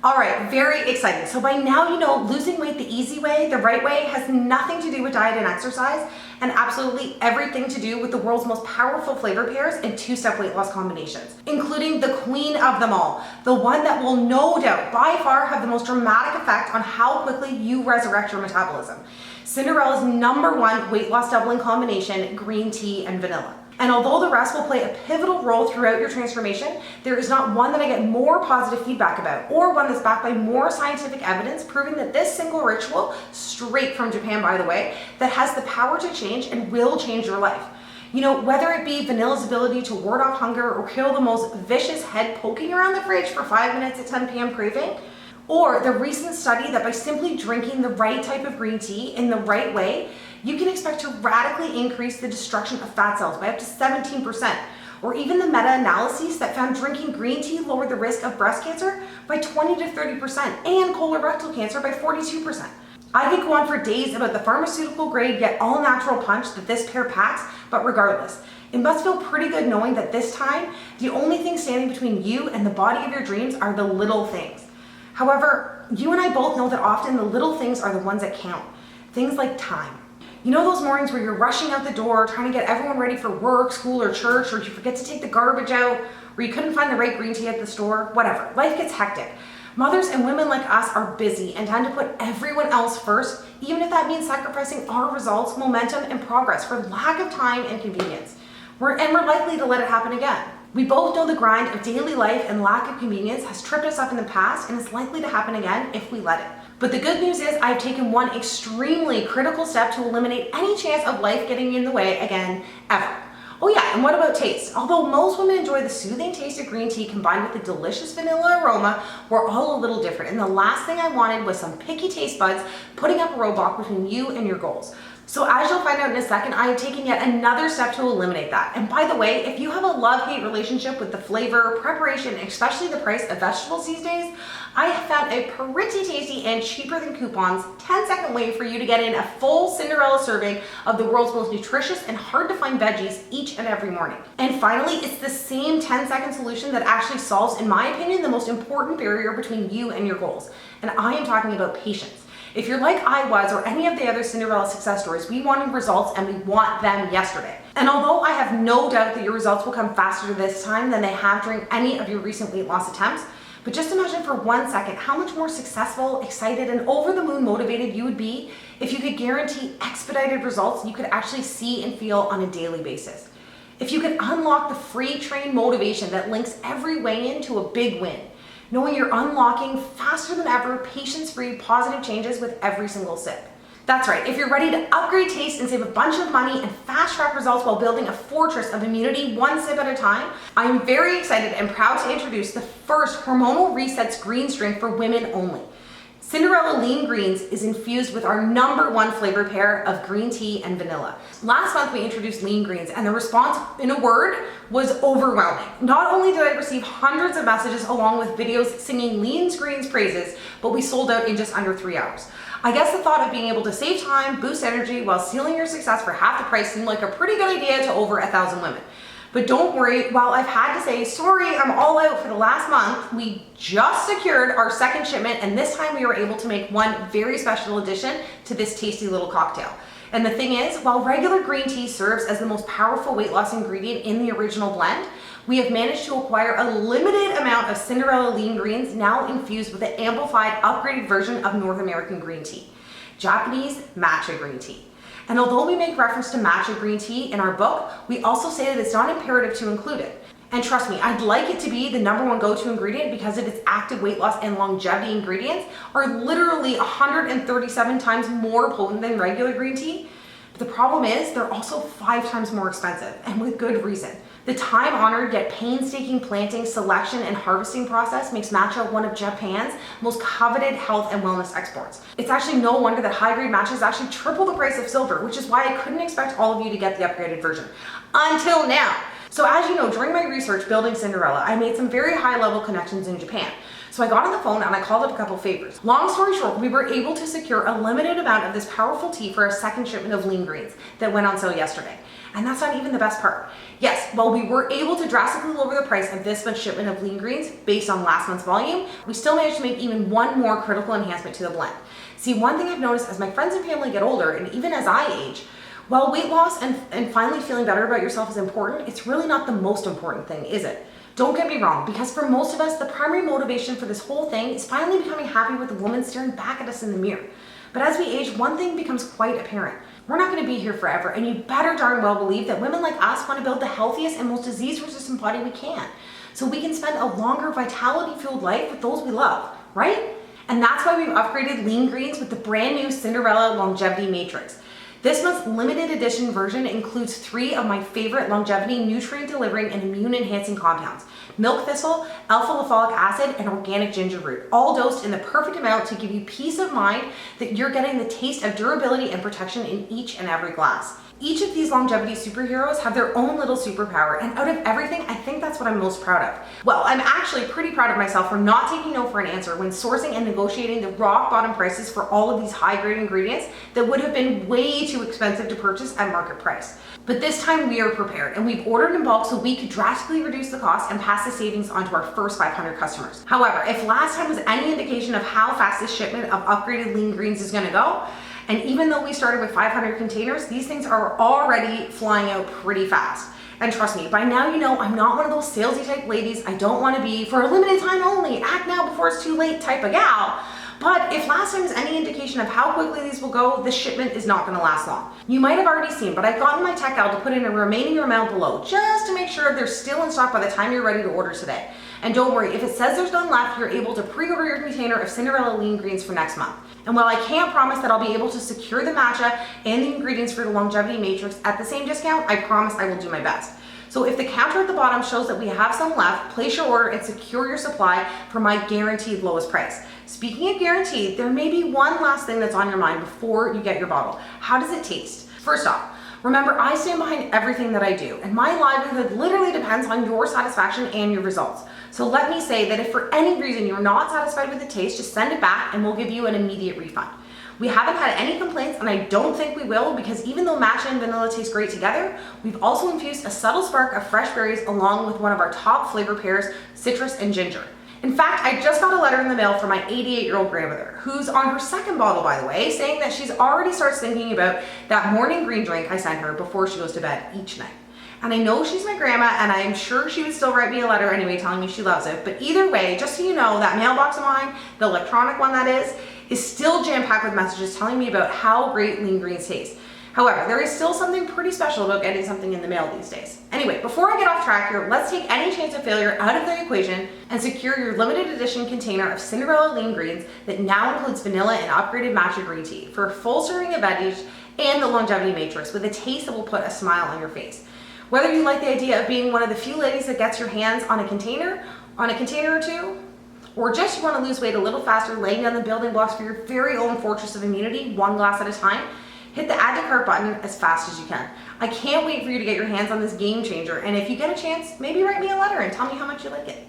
All right, very exciting. So by now you know losing weight the easy way, the right way, has nothing to do with diet and exercise, and absolutely everything to do with the world's most powerful flavor pairs and two-step weight loss combinations, including the queen of them all, the one that will no doubt by far have the most dramatic effect on how quickly you resurrect your metabolism. Cinderella's #1 weight loss doubling combination, green tea and vanilla. And although the rest will play a pivotal role throughout your transformation, there is not one that I get more positive feedback about, or one that's backed by more scientific evidence proving that this single ritual, straight from Japan by the way, that has the power to change and will change your life. You know, whether it be vanilla's ability to ward off hunger or kill the most vicious head poking around the fridge for 5 minutes at 10 p.m. craving, or the recent study that by simply drinking the right type of green tea in the right way, you can expect to radically increase the destruction of fat cells by up to 17%, or even the meta-analyses that found drinking green tea lowered the risk of breast cancer by 20 to 30% and colorectal cancer by 42%. I could go on for days about the pharmaceutical grade yet all natural punch that this pair packs, but regardless, it must feel pretty good knowing that this time, the only thing standing between you and the body of your dreams are the little things. However, you and I both know that often the little things are the ones that count. Things like time. You know those mornings where you're rushing out the door, trying to get everyone ready for work, school, or church, or you forget to take the garbage out, or you couldn't find the right green tea at the store, whatever. Life gets hectic. Mothers and women like us are busy and tend to put everyone else first, even if that means sacrificing our results, momentum, and progress for lack of time and convenience. We're likely to let it happen again. We both know the grind of daily life and lack of convenience has tripped us up in the past and is likely to happen again if we let it. But the good news is I've taken one extremely critical step to eliminate any chance of life getting in the way again, ever. Oh yeah, and what about taste? Although most women enjoy the soothing taste of green tea combined with the delicious vanilla aroma, we're all a little different. And the last thing I wanted was some picky taste buds putting up a roadblock between you and your goals. So as you'll find out in a second, I have taken yet another step to eliminate that. And by the way, if you have a love-hate relationship with the flavor, preparation, and especially the price of vegetables these days, I have found a pretty tasty and cheaper than coupons 10-second way for you to get in a full Cinderella serving of the world's most nutritious and hard to find veggies each and every morning. And finally, it's the same 10-second solution that actually solves, in my opinion, the most important barrier between you and your goals. And I am talking about patience. If you're like I was or any of the other Cinderella success stories, we wanted results and we want them yesterday. And although I have no doubt that your results will come faster this time than they have during any of your recent weight loss attempts, but just imagine for 1 second how much more successful, excited, and over the moon motivated you would be if you could guarantee expedited results you could actually see and feel on a daily basis. If you could unlock the free train motivation that links every weigh-in to a big win, knowing you're unlocking faster than ever, patience-free, positive changes with every single sip. That's right, if you're ready to upgrade taste and save a bunch of money and fast-track results while building a fortress of immunity one sip at a time, I am very excited and proud to introduce the first Hormonal Resets Greens drink for women only. Cinderella Lean Greens is infused with our #1 flavor pair of green tea and vanilla. Last month we introduced Lean Greens and the response, in a word, was overwhelming. Not only did I receive hundreds of messages along with videos singing Lean Greens praises, but we sold out in just under 3 hours. I guess the thought of being able to save time, boost energy, while sealing your success for half the price seemed like a pretty good idea to over 1,000 women. But don't worry, while I've had to say, sorry, I'm all out for the last month, we just secured our second shipment, and this time we were able to make one very special addition to this tasty little cocktail. And the thing is, while regular green tea serves as the most powerful weight loss ingredient in the original blend, we have managed to acquire a limited amount of Cinderella Lean Greens now infused with an amplified, upgraded version of North American green tea, Japanese matcha green tea. And although we make reference to matcha green tea in our book, we also say that it's not imperative to include it. And trust me, I'd like it to be the #1 go-to ingredient because of its active weight loss and longevity ingredients are literally 137 times more potent than regular green tea. But the problem is they're also 5 times more expensive, and with good reason. The time-honored yet painstaking planting, selection, and harvesting process makes matcha one of Japan's most coveted health and wellness exports. It's actually no wonder that high-grade matcha is actually triple the price of silver, which is why I couldn't expect all of you to get the upgraded version. Until now. So as you know, during my research building Cinderella, I made some very high-level connections in Japan. So I got on the phone and I called up a couple favors. Long story short, we were able to secure a limited amount of this powerful tea for a second shipment of lean greens that went on sale yesterday. And that's not even the best part. Yes, while we were able to drastically lower the price of this month's shipment of lean greens based on last month's volume, we still managed to make even one more critical enhancement to the blend. See, one thing I've noticed as my friends and family get older, and even as I age, while weight loss and finally feeling better about yourself is important, it's really not the most important thing, is it? Don't get me wrong, because for most of us, the primary motivation for this whole thing is finally becoming happy with the woman staring back at us in the mirror. But as we age, one thing becomes quite apparent. We're not going to be here forever, and you better darn well believe that women like us want to build the healthiest and most disease-resistant body we can, so we can spend a longer vitality-fueled life with those we love, right? And that's why we've upgraded lean greens with the brand new Cinderella Longevity Matrix. This month's limited edition version includes 3 of my favorite longevity, nutrient-delivering, and immune-enhancing compounds: milk thistle, alpha-lipoic acid, and organic ginger root, all dosed in the perfect amount to give you peace of mind that you're getting the taste of durability and protection in each and every glass. Each of these longevity superheroes have their own little superpower, and out of everything, I think that's what I'm most proud of. Well, I'm actually pretty proud of myself for not taking no for an answer when sourcing and negotiating the rock bottom prices for all of these high-grade ingredients that would have been way too expensive to purchase at market price. But this time we are prepared, and we've ordered in bulk so we could drastically reduce the cost and pass the savings on to our first 500 customers. However, if last time was any indication of how fast this shipment of upgraded lean greens is going to go, and even though we started with 500 containers, these things are already flying out pretty fast. And trust me, by now you know I'm not one of those salesy type ladies. I don't want to be for a limited time only, act now before it's too late type of gal. But if last time is any indication of how quickly these will go, this shipment is not going to last long. You might have already seen, but I've gotten my tech gal to put in a remaining amount below just to make sure they're still in stock by the time you're ready to order today. And don't worry, if it says there's none left, you're able to pre-order your container of Cinderella lean greens for next month. And while I can't promise that I'll be able to secure the matcha and the ingredients for the longevity matrix at the same discount, I promise I will do my best. So if the counter at the bottom shows that we have some left, place your order and secure your supply for my guaranteed lowest price. Speaking of guaranteed, there may be one last thing that's on your mind before you get your bottle. How does it taste? First off, remember, I stand behind everything that I do, and my livelihood literally depends on your satisfaction and your results. So let me say that if for any reason you're not satisfied with the taste, just send it back and we'll give you an immediate refund. We haven't had any complaints, and I don't think we will, because even though matcha and vanilla taste great together, we've also infused a subtle spark of fresh berries along with one of our top flavor pairs, citrus and ginger. In fact, I just got a letter in the mail from my 88-year-old grandmother, who's on her second bottle, by the way, saying that she's already starts thinking about that morning green drink I sent her before she goes to bed each night. And I know she's my grandma, and I'm sure she would still write me a letter anyway telling me she loves it. But either way, just so you know, that mailbox of mine, the electronic one that is still jam-packed with messages telling me about how great lean greens taste. However, there is still something pretty special about getting something in the mail these days. Anyway, before I get off track here, let's take any chance of failure out of the equation and secure your limited edition container of Cinderella lean greens that now includes vanilla and upgraded matcha green tea for a full serving of veggies and the longevity matrix with a taste that will put a smile on your face. Whether you like the idea of being one of the few ladies that gets your hands on a container or two, or just you want to lose weight a little faster, laying down the building blocks for your very own fortress of immunity, one glass at a time, hit the add to cart button as fast as you can. I can't wait for you to get your hands on this game changer, and if you get a chance, maybe write me a letter and tell me how much you like it.